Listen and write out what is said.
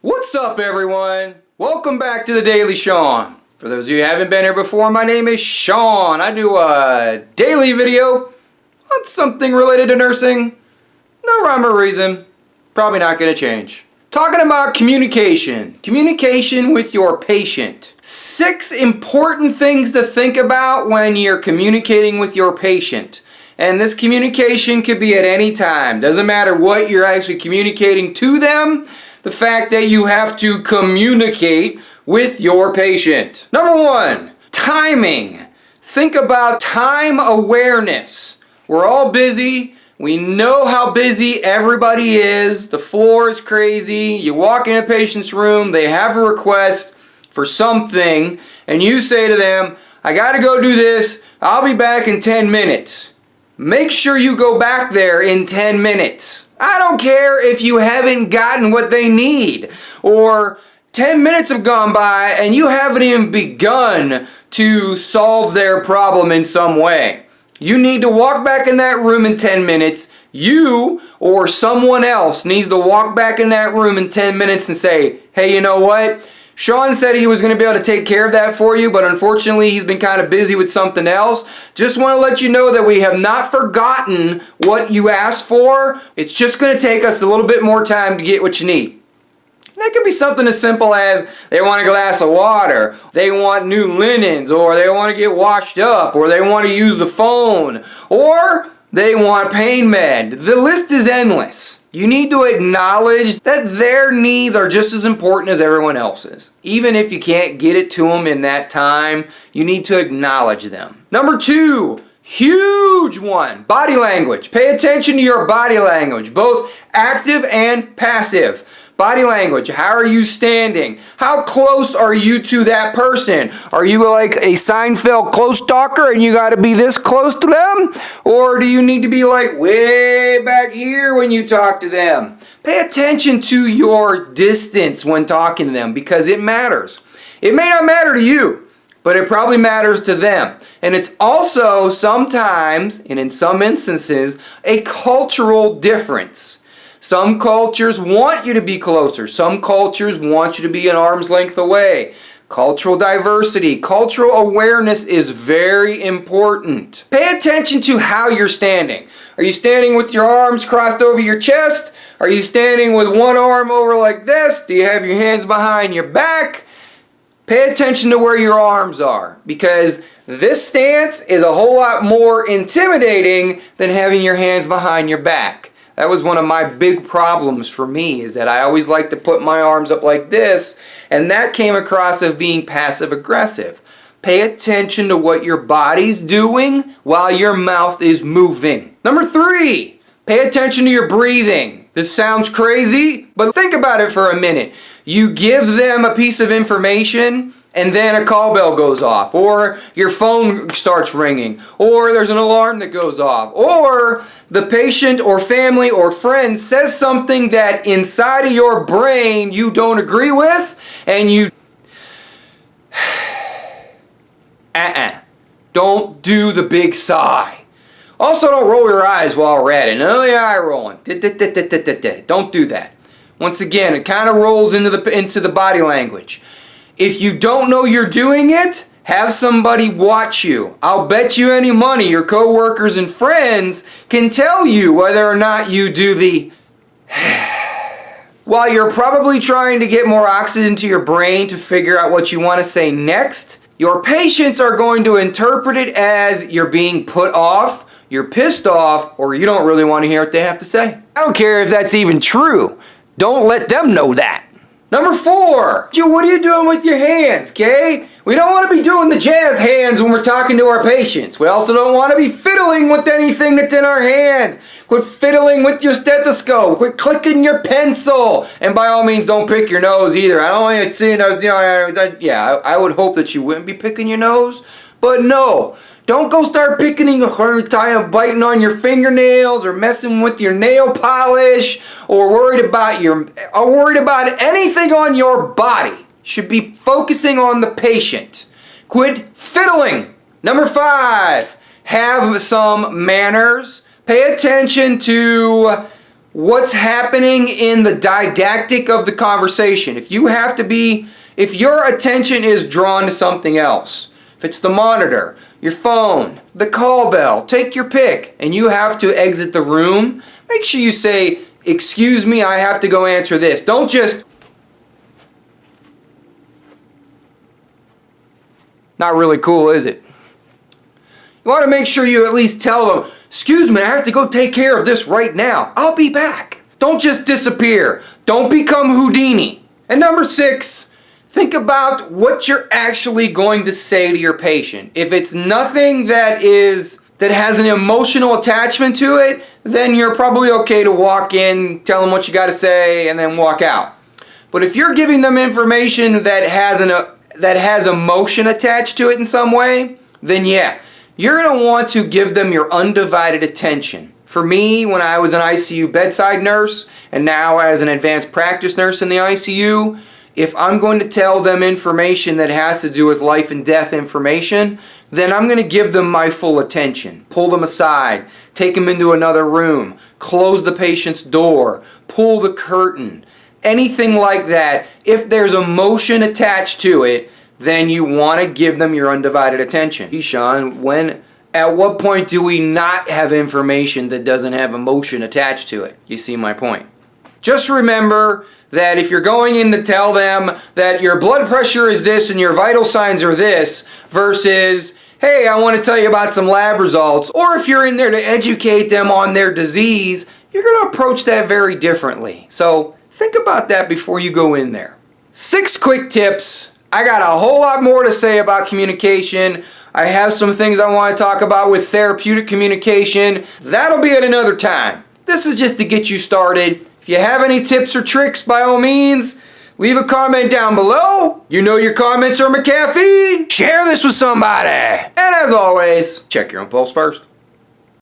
What's up, everyone? Welcome back to the Daily Sean. For those of you who haven't been here before, my name is Sean. I do a daily video on something related to nursing. No rhyme or reason. Probably not going to change. Talking about communication. Communication with your patient. 6 important things to think about when you're communicating with your patient. And this communication could be at any time. Doesn't matter what you're actually communicating to them. The fact that you have to communicate with your patient. Number 1, timing. Think about time awareness. We're all busy. We know how busy everybody is. The floor is crazy. You walk in a patient's room, they have a request for something, and you say to them, I gotta go do this. I'll be back in 10 minutes. Make sure you go back there in 10 minutes. I don't care if you haven't gotten what they need, or 10 minutes have gone by and you haven't even begun to solve their problem in some way. You need to walk back in that room in 10 minutes. You or someone else needs to walk back in that room in 10 minutes and say, hey, you know what? Sean said he was going to be able to take care of that for you, but unfortunately he's been kind of busy with something else. Just want to let you know that we have not forgotten what you asked for. It's just going to take us a little bit more time to get what you need. That could be something as simple as they want a glass of water, they want new linens, or they want to get washed up, or they want to use the phone, or they want pain med. The list is endless. You need to acknowledge that their needs are just as important as everyone else's. Even if you can't get it to them in that time, you need to acknowledge them. Number 2, huge one, body language. Pay attention to your body language, both active and passive. Body language, how are you standing? How close are you to that person? Are you like a Seinfeld close talker and you gotta be this close to them? Or do you need to be like way back here when you talk to them? Pay attention to your distance when talking to them because it matters. It may not matter to you, but it probably matters to them. And it's also sometimes, and in some instances, a cultural difference. Some cultures want you to be closer. Some cultures want you to be an arm's length away. Cultural diversity, cultural awareness is very important. Pay attention to how you're standing. Are you standing with your arms crossed over your chest? Are you standing with one arm over like this? Do you have your hands behind your back? Pay attention to where your arms are, because this stance is a whole lot more intimidating than having your hands behind your back. That was one of my big problems for me, is that I always like to put my arms up like this, and that came across as being passive aggressive. Pay attention to what your body's doing while your mouth is moving. Number 3, pay attention to your breathing. This sounds crazy, but think about it for a minute. You give them a piece of information, and then a call bell goes off, or your phone starts ringing, or there's an alarm that goes off, or the patient or family or friend says something that inside of your brain you don't agree with, and you don't do the big sigh. Also, don't roll your eyes while we're at it. None of the eye rolling. Don't do that. Once again, it kind of rolls into the body language. If you don't know you're doing it, have somebody watch you. I'll bet you any money your coworkers and friends can tell you whether or not you do the while you're probably trying to get more oxygen to your brain to figure out what you want to say next. Your patients are going to interpret it as you're being put off, you're pissed off, or you don't really want to hear what they have to say. I don't care if that's even true. Don't let them know that. Number 4, what are you doing with your hands, okay? We don't want to be doing the jazz hands when we're talking to our patients. We also don't want to be fiddling with anything that's in our hands. Quit fiddling with your stethoscope. Quit clicking your pencil. And by all means, don't pick your nose either. I don't want you to see, I would hope that you wouldn't be picking your nose. But no. Don't go start picking your time, biting on your fingernails, or messing with your nail polish, or worried about anything on your body. You should be focusing on the patient. Quit fiddling. Number 5, have some manners. Pay attention to what's happening in the didactic of the conversation. If your attention is drawn to something else, if it's the monitor, your phone, the call bell, take your pick, and you have to exit the room, make sure you say, "Excuse me, I have to go answer this." Don't just... Not really cool, is it? You want to make sure you at least tell them, "Excuse me, I have to go take care of this right now. I'll be back." Don't just disappear. Don't become Houdini. And number 6, think about what you're actually going to say to your patient. If it's nothing that has an emotional attachment to it, then you're probably okay to walk in, tell them what you got to say, and then walk out. But if you're giving them information that has emotion attached to it in some way, then yeah, you're going to want to give them your undivided attention. For me, when I was an ICU bedside nurse, and now as an advanced practice nurse in the ICU, if I'm going to tell them information that has to do with life and death information, then I'm going to give them my full attention. Pull them aside, take them into another room, close the patient's door, pull the curtain, anything like that. If there's emotion attached to it, then you want to give them your undivided attention. Sean, at what point do we not have information that doesn't have emotion attached to it? You see my point. Just remember that if you're going in to tell them that your blood pressure is this and your vital signs are this, versus, "Hey, I want to tell you about some lab results," or if you're in there to educate them on their disease, you're going to approach that very differently. So think about that before you go in there. 6 quick tips. I got a whole lot more to say about communication. I have some things I want to talk about with therapeutic communication. That'll be at another time. This is just to get you started. If you have any tips or tricks, by all means, leave a comment down below. You know your comments are my caffeine. Share this with somebody. And as always, check your own pulse first.